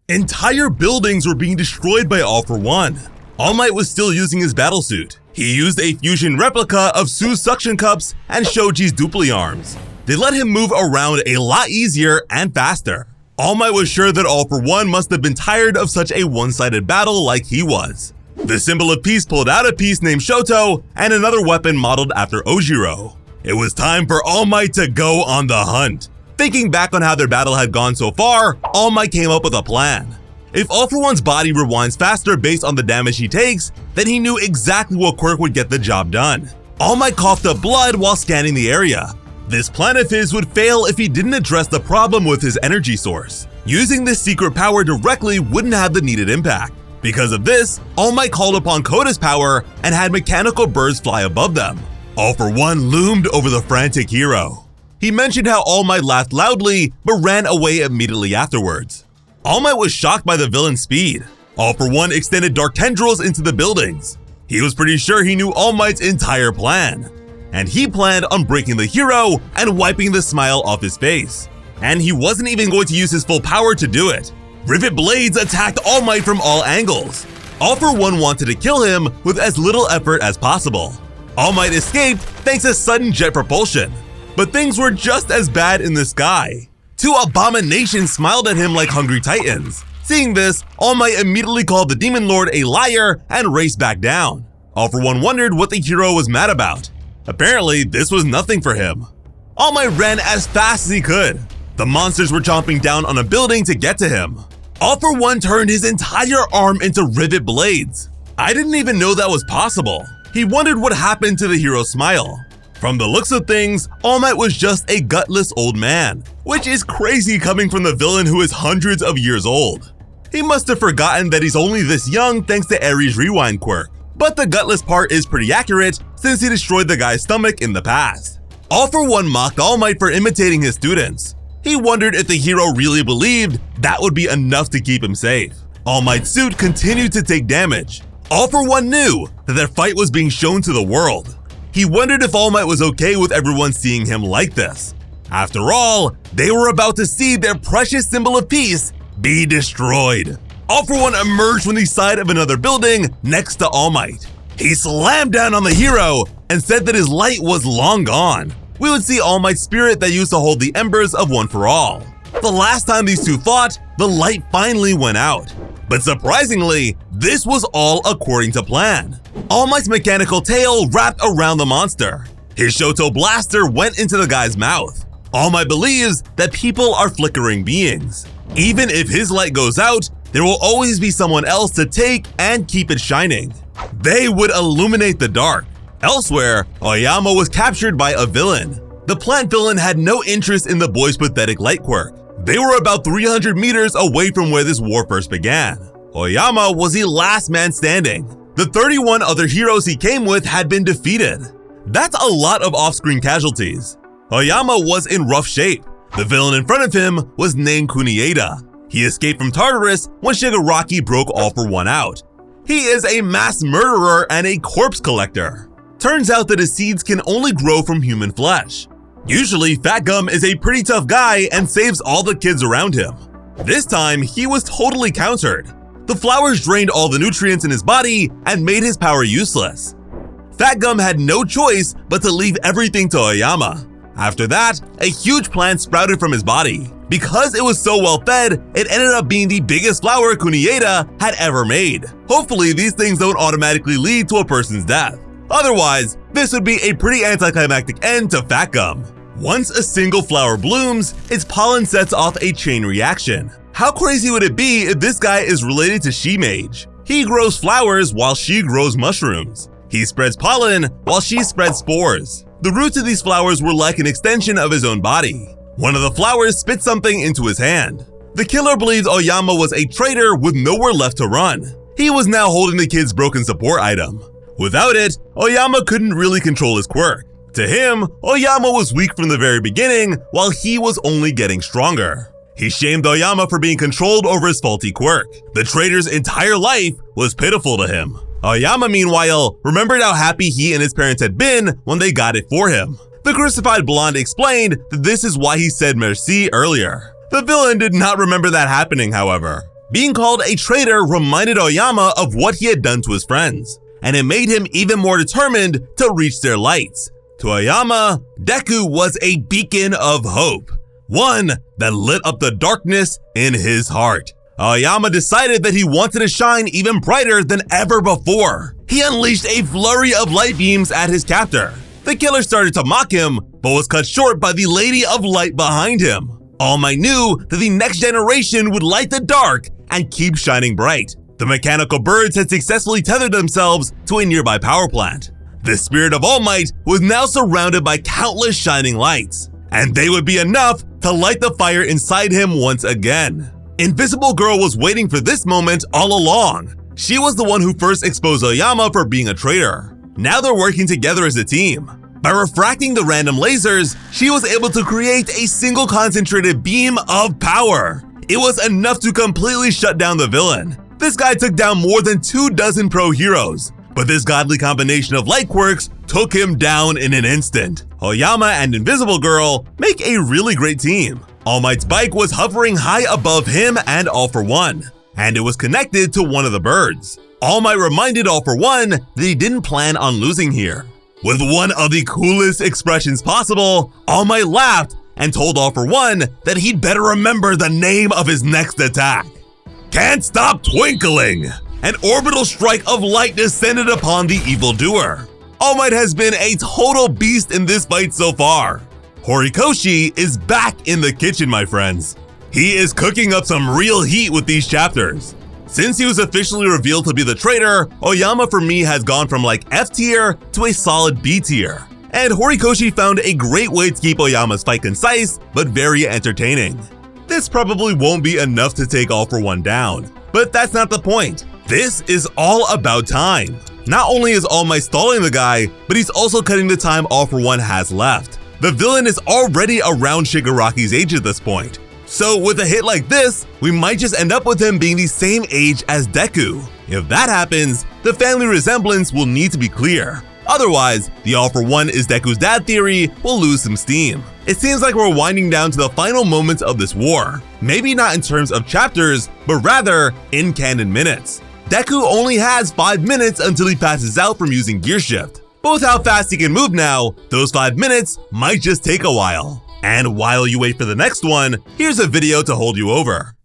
Entire buildings were being destroyed by All For One. All Might was still using his battlesuit. He used a fusion replica of Sue's suction cups and Shoji's dupli arms. They let him move around a lot easier and faster. All Might was sure that All For One must have been tired of such a one-sided battle like he was. The symbol of peace pulled out a piece named Shoto and another weapon modeled after Ojiro. It was time for All Might to go on the hunt. Thinking back on how their battle had gone so far, All Might came up with a plan. If All For One's body rewinds faster based on the damage he takes, then he knew exactly what quirk would get the job done. All Might coughed up blood while scanning the area. This plan of his would fail if he didn't address the problem with his energy source. Using this secret power directly wouldn't have the needed impact. Because of this, All Might called upon Koda's power and had mechanical birds fly above them. All For One loomed over the frantic hero. He mentioned how All Might laughed loudly but ran away immediately afterwards. All Might was shocked by the villain's speed. All For One extended dark tendrils into the buildings. He was pretty sure he knew All Might's entire plan. And he planned on breaking the hero and wiping the smile off his face. And he wasn't even going to use his full power to do it. Rivet blades attacked All Might from all angles. All For One wanted to kill him with as little effort as possible. All Might escaped thanks to sudden jet propulsion. But things were just as bad in the sky. Two abominations smiled at him like hungry titans. Seeing this, All Might immediately called the Demon Lord a liar and raced back down. All For One wondered what the hero was mad about. Apparently, this was nothing for him. All Might ran as fast as he could. The monsters were chomping down on a building to get to him. All For One turned his entire arm into rivet blades. I didn't even know that was possible. He wondered what happened to the hero's smile. From the looks of things, All Might was just a gutless old man, which is crazy coming from the villain who is hundreds of years old. He must have forgotten that he's only this young thanks to Ares' rewind quirk, but the gutless part is pretty accurate since he destroyed the guy's stomach in the past. All For One mocked All Might for imitating his students. He wondered if the hero really believed that would be enough to keep him safe. All Might's suit continued to take damage. All For One knew that their fight was being shown to the world. He wondered if All Might was okay with everyone seeing him like this. After all, they were about to see their precious symbol of peace be destroyed. All For One emerged from the side of another building next to All Might. He slammed down on the hero and said that his light was long gone. We would see All Might's spirit that used to hold the embers of One For All. The last time these two fought, the light finally went out. But surprisingly, this was all according to plan. All Might's mechanical tail wrapped around the monster. His Shoto blaster went into the guy's mouth. All Might believes that people are flickering beings. Even if his light goes out, there will always be someone else to take and keep it shining. They would illuminate the dark. Elsewhere, Oyama was captured by a villain. The plant villain had no interest in the boy's pathetic light quirk. They were about 300 meters away from where this war first began. Oyama was the last man standing. The 31 other heroes he came with had been defeated. That's a lot of off-screen casualties. Oyama was in rough shape. The villain in front of him was named Kunieda. He escaped from Tartarus when Shigaraki broke All For One out. He is a mass murderer and a corpse collector. Turns out that his seeds can only grow from human flesh. Usually, Fat Gum is a pretty tough guy and saves all the kids around him. This time, he was totally countered. The flowers drained all the nutrients in his body and made his power useless. Fat Gum had no choice but to leave everything to Oyama. After that, a huge plant sprouted from his body. Because it was so well fed, it ended up being the biggest flower Kunieda had ever made. Hopefully, these things don't automatically lead to a person's death. Otherwise, this would be a pretty anticlimactic end to Fat Gum. Once a single flower blooms, its pollen sets off a chain reaction. How crazy would it be if this guy is related to She-Mage? He grows flowers while she grows mushrooms. He spreads pollen while she spreads spores. The roots of these flowers were like an extension of his own body. One of the flowers spit something into his hand. The killer believed Oyama was a traitor with nowhere left to run. He was now holding the kid's broken support item. Without it, Oyama couldn't really control his quirk. To him, Oyama was weak from the very beginning, while he was only getting stronger. He shamed Oyama for being controlled over his faulty quirk. The traitor's entire life was pitiful to him. Oyama, meanwhile, remembered how happy he and his parents had been when they got it for him. The crucified blonde explained that this is why he said merci earlier. The villain did not remember that happening, however. Being called a traitor reminded Aoyama of what he had done to his friends, and it made him even more determined to reach their lights. To Aoyama, Deku was a beacon of hope, one that lit up the darkness in his heart. Aoyama decided that he wanted to shine even brighter than ever before. He unleashed a flurry of light beams at his captor. The killer started to mock him, but was cut short by the Lady of Light behind him. All Might knew that the next generation would light the dark and keep shining bright. The mechanical birds had successfully tethered themselves to a nearby power plant. The spirit of All Might was now surrounded by countless shining lights, and they would be enough to light the fire inside him once again. Invisible Girl was waiting for this moment all along. She was the one who first exposed Aoyama for being a traitor. Now they're working together as a team. By refracting the random lasers, she was able to create a single concentrated beam of power. It was enough to completely shut down the villain. This guy took down more than 24 pro heroes, but this godly combination of light quirks took him down in an instant. Aoyama and Invisible Girl make a really great team. All Might's bike was hovering high above him and All For One, and it was connected to one of the birds. All Might reminded All For One that he didn't plan on losing here. With one of the coolest expressions possible, All Might laughed and told All For One that he'd better remember the name of his next attack. Can't stop twinkling! An orbital strike of light descended upon the evildoer. All Might has been a total beast in this fight so far. Horikoshi is back in the kitchen, my friends. He is cooking up some real heat with these chapters. Since he was officially revealed to be the traitor, Aoyama for me has gone from like F tier to a solid B tier. And Horikoshi found a great way to keep Aoyama's fight concise, but very entertaining. This probably won't be enough to take All For One down, but that's not the point. This is all about time. Not only is All Might stalling the guy, but he's also cutting the time All For One has left. The villain is already around Shigaraki's age at this point. So with a hit like this, we might just end up with him being the same age as Deku. If that happens, the family resemblance will need to be clear. Otherwise, the All For One is Deku's dad theory will lose some steam. It seems like we're winding down to the final moments of this war. Maybe not in terms of chapters, but rather in canon minutes. Deku only has 5 minutes until he passes out from using Gear Shift. But with how fast he can move now, those 5 minutes might just take a while. And while you wait for the next one, here's a video to hold you over.